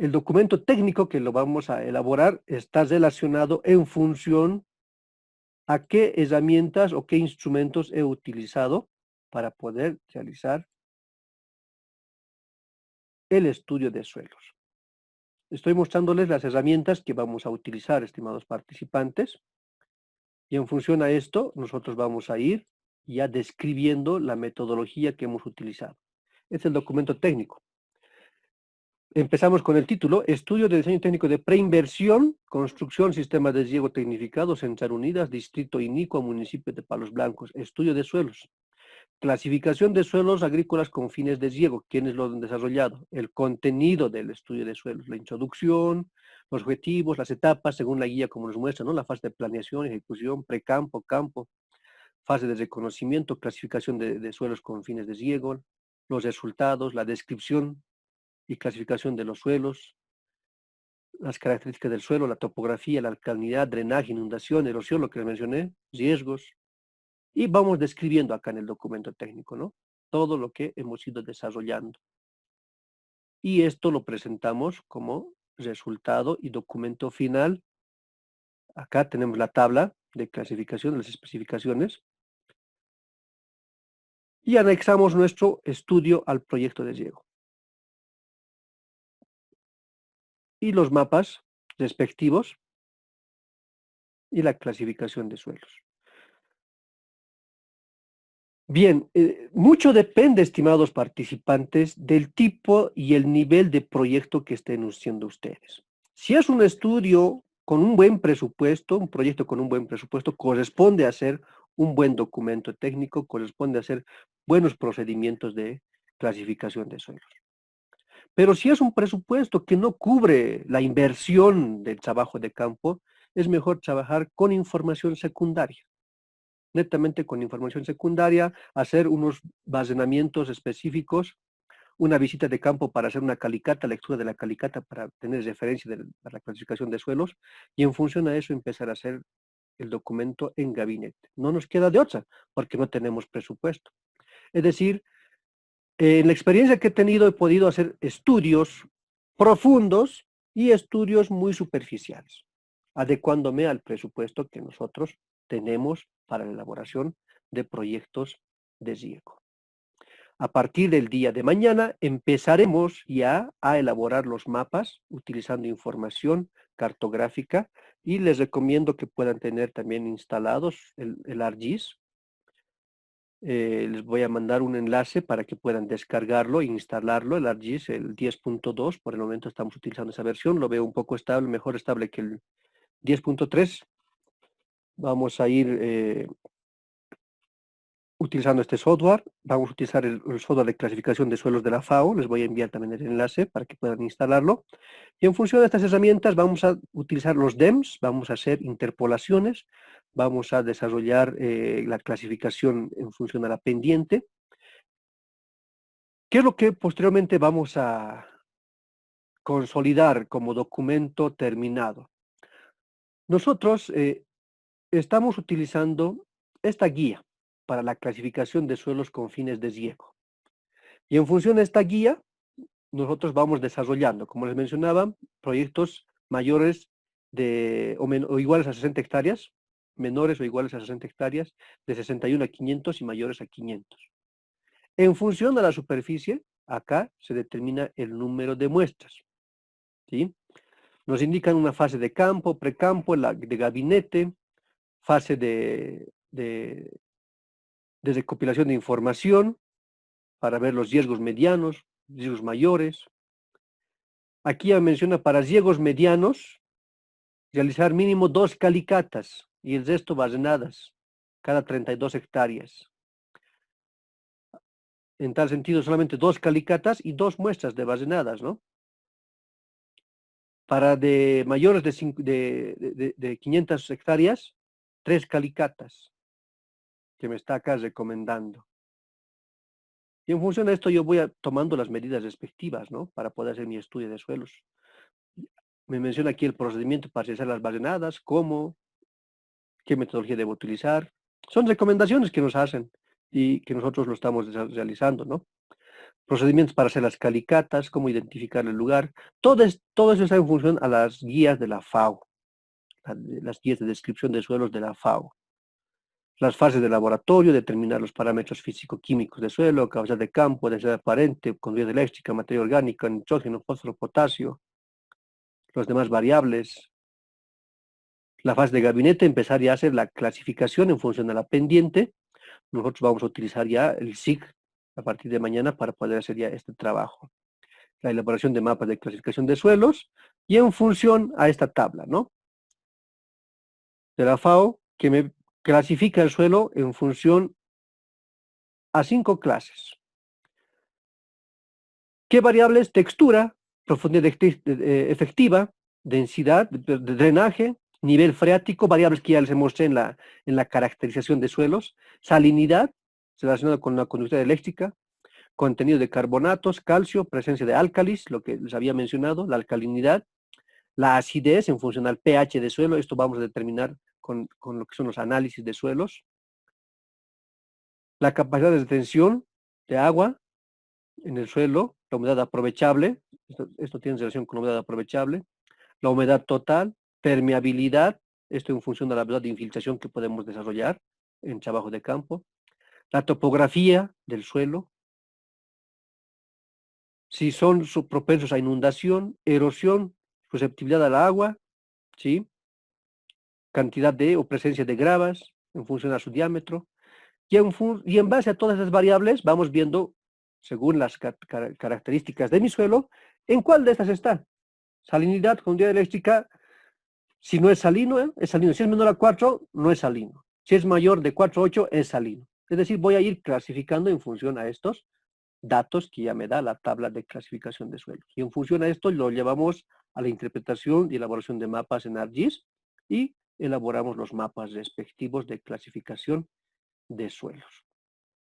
el documento técnico que lo vamos a elaborar está relacionado en función a qué herramientas o qué instrumentos he utilizado para poder realizar el estudio de suelos. Estoy mostrándoles las herramientas que vamos a utilizar, estimados participantes, y en función a esto, nosotros vamos a ir ya describiendo la metodología que hemos utilizado. Este es el documento técnico. Empezamos con el título, Estudio de Diseño Técnico de Preinversión, Construcción, Sistema de Riego Tecnificado, Central Unidas, Distrito Inicua, Municipio de Palos Blancos, Estudio de Suelos. Clasificación de suelos agrícolas con fines de riego. ¿Quiénes lo han desarrollado? El contenido del estudio de suelos, la introducción, los objetivos, las etapas, según la guía como nos muestra, ¿no? La fase de planeación, ejecución, precampo, campo, fase de reconocimiento, clasificación de suelos con fines de riego, los resultados, la descripción y clasificación de los suelos, las características del suelo, la topografía, la alcalinidad, drenaje, inundación, erosión, lo que les mencioné, riesgos, y vamos describiendo acá en el documento técnico, ¿no? Todo lo que hemos ido desarrollando. Y esto lo presentamos como resultado y documento final. Acá tenemos la tabla de clasificación de las especificaciones. Y anexamos nuestro estudio al proyecto de riego. Y los mapas respectivos y la clasificación de suelos. Bien, mucho depende, estimados participantes, del tipo y el nivel de proyecto que estén haciendo ustedes. Si es un estudio con un buen presupuesto, un proyecto con un buen presupuesto, corresponde a hacer un buen documento técnico, corresponde a hacer buenos procedimientos de clasificación de suelos. Pero si es un presupuesto que no cubre la inversión del trabajo de campo, es mejor trabajar con información secundaria. Netamente con información secundaria, hacer unos basenamientos específicos, una visita de campo para hacer una calicata, lectura de la calicata para tener referencia para la clasificación de suelos, y en función a eso empezar a hacer el documento en gabinete. No nos queda de otra, porque no tenemos presupuesto. Es decir, en la experiencia que he tenido he podido hacer estudios profundos y estudios muy superficiales, adecuándome al presupuesto que nosotros tenemos para la elaboración de proyectos de riego. A partir del día de mañana empezaremos ya a elaborar los mapas utilizando información cartográfica y les recomiendo que puedan tener también instalados el ArcGIS. Les voy a mandar un enlace para que puedan descargarlo e instalarlo, el ArcGIS, el 10.2, por el momento estamos utilizando esa versión, lo veo un poco estable, mejor estable que el 10.3. Vamos a ir utilizando este software, vamos a utilizar el software de clasificación de suelos de la FAO, les voy a enviar también el enlace para que puedan instalarlo, y en función de estas herramientas vamos a utilizar los DEMS, vamos a hacer interpolaciones, vamos a desarrollar la clasificación en función a la pendiente. ¿Qué es lo que posteriormente vamos a consolidar como documento terminado? Nosotros estamos utilizando esta guía para la clasificación de suelos con fines de riego. Y en función de esta guía, nosotros vamos desarrollando, como les mencionaba, proyectos mayores o iguales a 60 hectáreas, menores o iguales a 60 hectáreas, de 61 a 500 y mayores a 500. En función de la superficie, acá se determina el número de muestras, ¿sí? Nos indican una fase de campo, precampo, de gabinete, fase de recopilación de información para ver los riesgos medianos, riesgos mayores. Aquí ya menciona para riesgos medianos, realizar mínimo 2 calicatas y el resto basenadas, cada 32 hectáreas. En tal sentido, solamente 2 calicatas y 2 muestras de basenadas, ¿no? Para de mayores de 500 hectáreas, 3 calicatas, que me está acá recomendando. Y en función de esto yo voy tomando las medidas respectivas, ¿no? Para poder hacer mi estudio de suelos. Me menciona aquí el procedimiento para realizar las basenadas, cómo, qué metodología debo utilizar. Son recomendaciones que nos hacen y que nosotros lo estamos realizando, ¿no? procedimientos para hacer las calicatas, cómo identificar el lugar. Todo eso está en función a las guías de la FAO, las guías de descripción de suelos de la FAO. Las fases de laboratorio, determinar los parámetros físico-químicos de suelo, capacidad de campo, densidad aparente, conductividad eléctrica, materia orgánica, nitrógeno, fósforo, potasio, los demás variables. La fase de gabinete, empezar ya a hacer la clasificación en función de la pendiente. Nosotros vamos a utilizar ya el SIG a partir de mañana para poder hacer ya este trabajo. La elaboración de mapas de clasificación de suelos y en función a esta tabla, ¿no? De la FAO, que me clasifica el suelo en función a 5 clases. ¿Qué variables? Textura, profundidad efectiva, densidad, de drenaje, nivel freático, variables que ya les mostré en la caracterización de suelos, salinidad, relacionado con la conductividad eléctrica, contenido de carbonatos, calcio, presencia de álcalis, lo que les había mencionado, la alcalinidad, la acidez en función al pH de suelo, esto vamos a determinar con lo que son los análisis de suelos, la capacidad de retención de agua en el suelo, la humedad aprovechable, esto tiene relación con la humedad aprovechable, la humedad total, permeabilidad, esto en función de la habilidad de infiltración que podemos desarrollar en trabajo de campo, la topografía del suelo, si son propensos a inundación, erosión, susceptibilidad al agua, ¿sí? Cantidad de o presencia de gravas en función a su diámetro, y en base a todas esas variables vamos viendo, según las características de mi suelo, en cuál de estas está. Salinidad, conductividad eléctrica, si no es salino, es salino. Si es menor a 4, no es salino. Si es mayor de 4 a 8, es salino. Es decir, voy a ir clasificando en función a estos datos que ya me da la tabla de clasificación de suelos. Y en función a esto lo llevamos a la interpretación y elaboración de mapas en ArcGIS y elaboramos los mapas respectivos de clasificación de suelos.